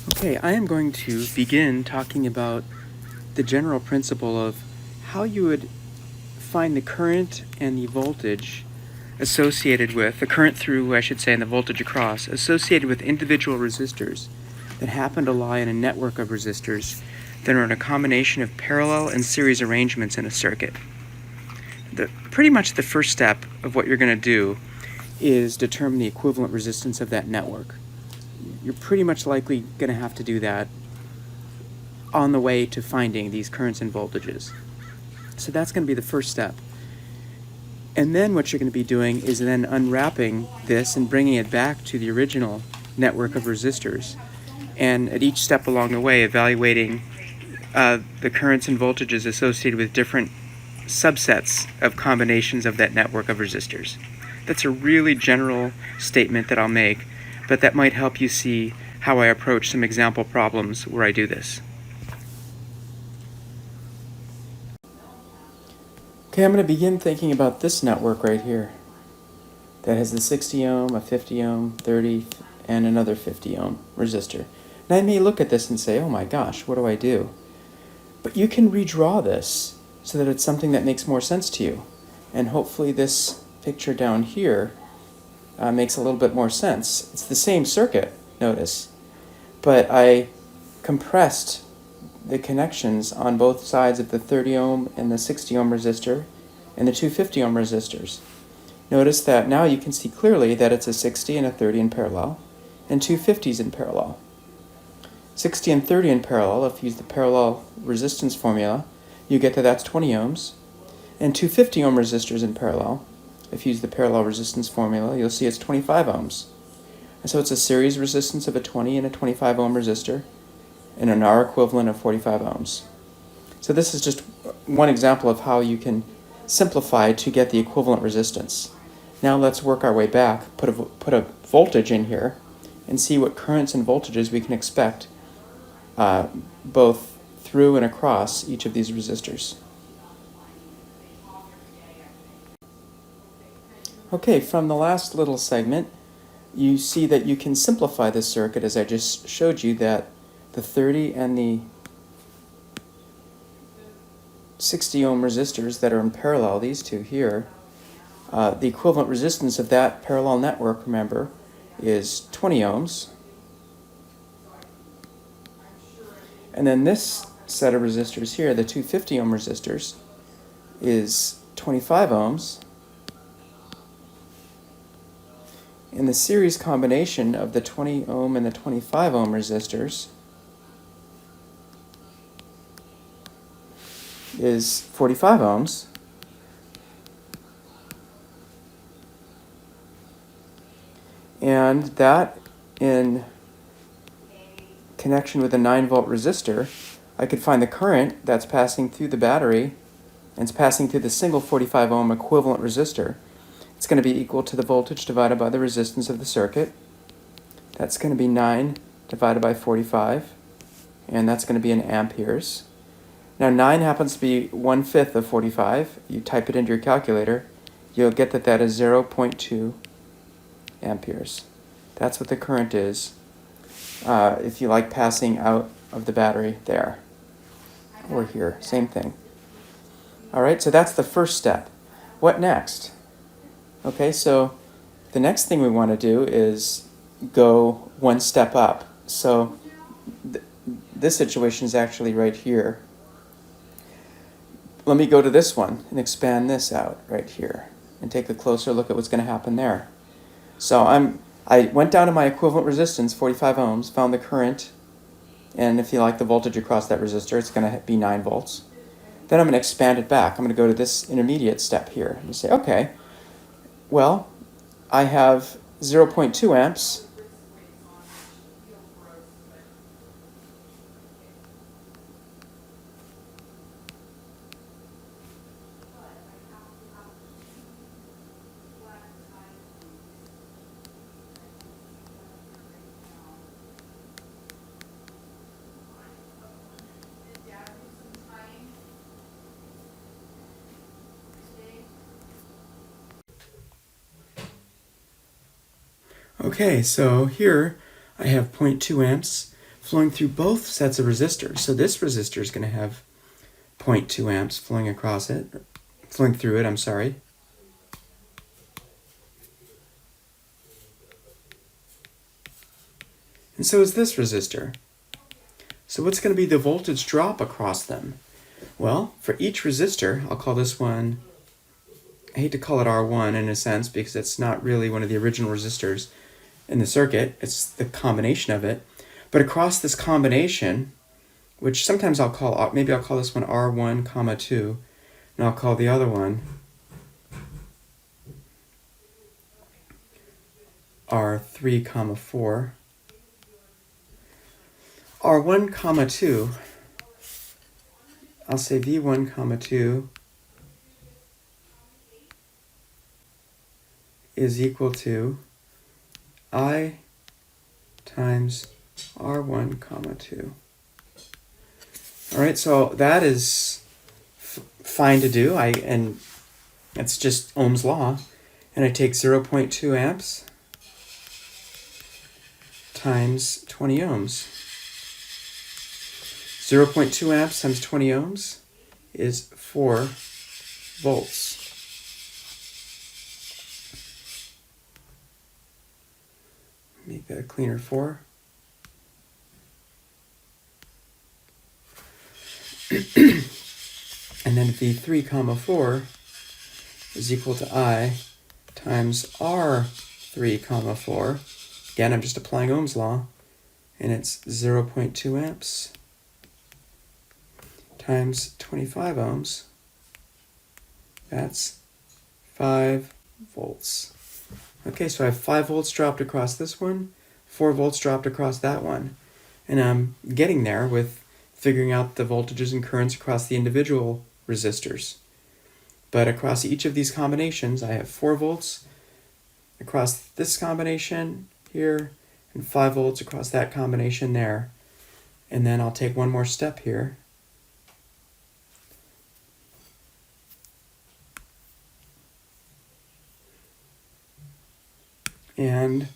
Okay, I am going to begin talking about the general principle of how you would find the current and the voltage associated with, the current through, I should say, and the voltage across, associated with individual resistors that happen to lie in a network of resistors that are in a combination of parallel and series arrangements in a circuit. Pretty much the first step of what you're going to do is determine the equivalent resistance of that network. You're pretty much likely going to have to do that on the way to finding these currents and voltages. So that's going to be the first step. And then what you're going to be doing is then unwrapping this and bringing it back to the original network of resistors. And at each step along the way, evaluating the currents and voltages associated with different subsets of combinations of that network of resistors. That's a really general statement that I'll make, but that might help you see how I approach some example problems where I do this. Okay, I'm going to begin thinking about this network right here that has the 60 ohm, a 50 ohm, 30, and another 50 ohm resistor. Now I may look at this and say, oh my gosh, what do I do? But you can redraw this so that it's something that makes more sense to you. And hopefully this picture down here makes a little bit more sense. It's the same circuit, notice, but I compressed the connections on both sides of the 30 ohm and the 60 ohm resistor and the two 50 ohm resistors. Notice that now you can see clearly that it's a 60 and a 30 in parallel and two 50s in parallel. 60 and 30 in parallel, if you use the parallel resistance formula, you get that that's 20 ohms. And two 50 ohm resistors in parallel, if you use the parallel resistance formula, you'll see it's 25 ohms. And so it's a series resistance of a 20 and a 25 ohm resistor and an R equivalent of 45 ohms. So this is just one example of how you can simplify to get the equivalent resistance. Now let's work our way back, put a voltage in here, and see what currents and voltages we can expect both through and across each of these resistors. Okay, from the last little segment, you see that you can simplify this circuit as I just showed you, that the 30 and the 60 ohm resistors that are in parallel, these two here, the equivalent resistance of that parallel network, remember, is 20 ohms. And then this set of resistors here, the two 50 ohm resistors, is 25 ohms. And the series combination of the 20 ohm and the 25 ohm resistors is 45 ohms. And that, in connection with a 9-volt resistor, I could find the current that's passing through the battery, and it's passing through the single 45 ohm equivalent resistor. It's going to be equal to the voltage divided by the resistance of the circuit. That's going to be 9 divided by 45, and that's going to be in amperes. Now 9 happens to be 1/5 of 45. You type it into your calculator, you'll get that that is 0.2 amperes. That's what the current is, if you like, passing out of the battery there, or here, same thing. All right, so that's the first step. What next? Okay, so the next thing we want to do is go one step up. So this situation is actually right here. Let me go to this one and expand this out right here and take a closer look at what's going to happen there. So I went down to my equivalent resistance, 45 ohms, found the current, and if you like, the voltage across that resistor, it's going to be 9 volts. Then I'm going to expand it back. I'm going to go to this intermediate step here and say, okay, well, I have 0.2 amps. Okay, so here I have 0.2 amps flowing through both sets of resistors. So this resistor is going to have 0.2 amps flowing across it, flowing through it, I'm sorry. And so is this resistor. So what's going to be the voltage drop across them? Well, for each resistor, I'll call this one, I hate to call it R1 in a sense because it's not really one of the original resistors in the circuit, it's the combination of it. But across this combination, which sometimes I'll call, maybe I'll call this one R1, comma 2, and I'll call the other one R3, comma 4. R1, comma 2, I'll say V1, comma 2 is equal to I times R1, comma 2. All right, so that is fine to do. And it's just Ohm's law. And I take 0.2 amps times 20 ohms. 0.2 amps times 20 ohms is 4 volts. Make that a cleaner 4. And then V3, comma 4 is equal to I times R3, comma 4. Again, I'm just applying Ohm's law, and it's 0.2 amps times 25 ohms. That's 5 volts. Okay, so I have 5 volts dropped across this one, 4 volts dropped across that one. And I'm getting there with figuring out the voltages and currents across the individual resistors. But across each of these combinations, I have 4 volts across this combination here, and 5 volts across that combination there. And then I'll take one more step here. And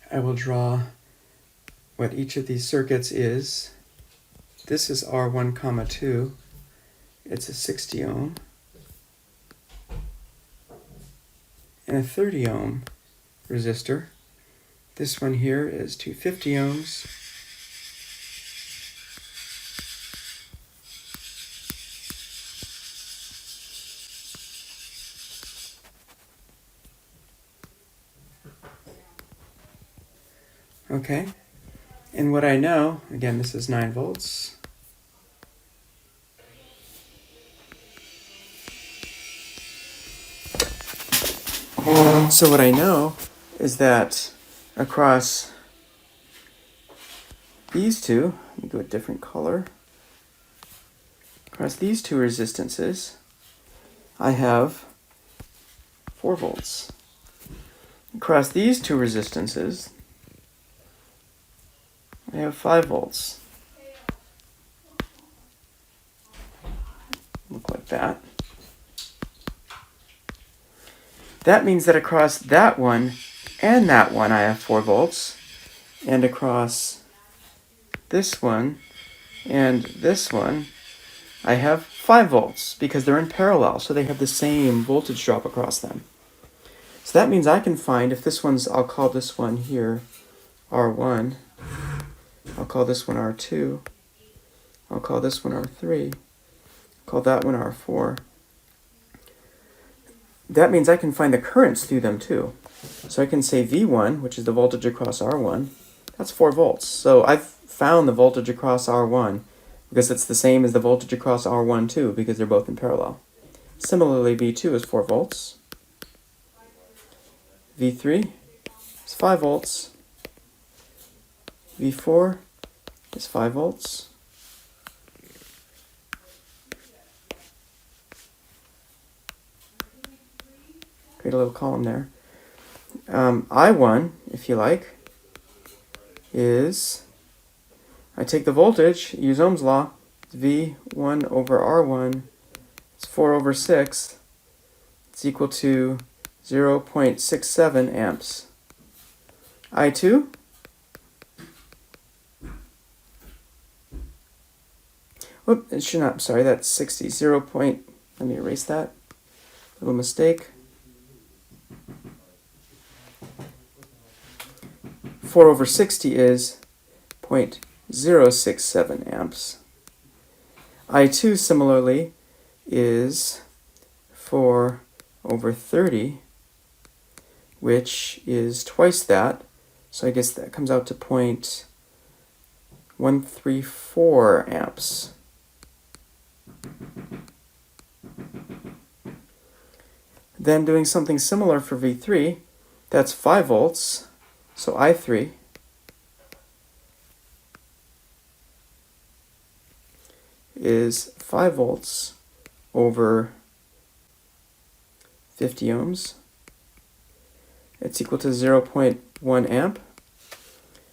I will draw what each of these circuits is. This is R1, comma 2. It's a 60 ohm and a 30 ohm resistor. This one here is 250 ohms. Okay, and what I know, again, this is 9 volts. So what I know is that across these two, let me go a different color. Across these two resistances, I have 4 volts. Across these two resistances, I have 5 volts. Look like that. That means that across that one and that one I have 4 volts, and across this one and this one I have 5 volts because they're in parallel, so they have the same voltage drop across them. So that means I can find, if this one's, I'll call this one here R1, I'll call this one R2, I'll call this one R3, I'll call that one R4. That means I can find the currents through them too. So I can say V1, which is the voltage across R1, that's 4 volts. So I've found the voltage across R1 because it's the same as the voltage across R1 too, because they're both in parallel. Similarly, V2 is 4 volts. V3 is 5 volts. V4 is 5 volts. Create a little column there. I1, if you like, is, I take the voltage, use Ohm's law, V1 over R1, it's 4 over 6, it's equal to 0.67 amps. I2 Whoop, it should not, sorry, that's 60. Let me erase that. Little mistake. 4 over 60 is 0.067 amps. I2 similarly is 4 over 30, which is twice that. So I guess that comes out to 0.134 amps. Then doing something similar for V3, that's 5 volts, so I3 is 5 volts over 50 ohms. It's equal to 0.1 amp.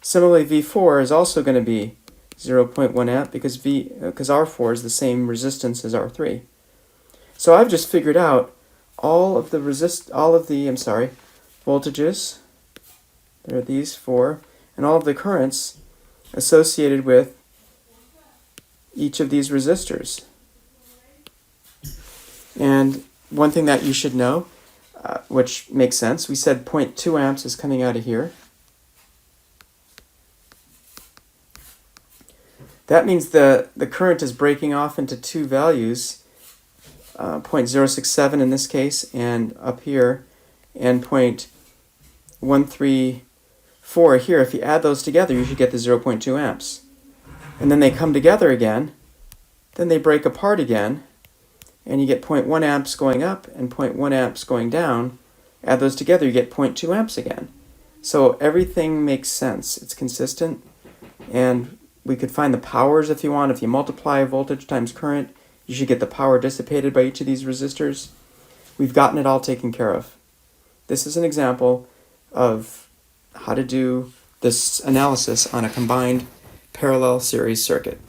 Similarly, V4 is also going to be 0.1 amp because R4 is the same resistance as R3. So I've just figured out all of the voltages, there are these 4, and all of the currents associated with each of these resistors. And one thing that you should know, which makes sense, we said 0.2 amps is coming out of here. That means the current is breaking off into two values, 0.067 in this case, and up here, and 0.134 here. If you add those together, you should get the 0.2 amps. And then they come together again, then they break apart again, and you get 0.1 amps going up and 0.1 amps going down. Add those together, you get 0.2 amps again. So everything makes sense. It's consistent, and we could find the powers if you want. If you multiply voltage times current, you should get the power dissipated by each of these resistors. We've gotten it all taken care of. This is an example of how to do this analysis on a combined parallel series circuit.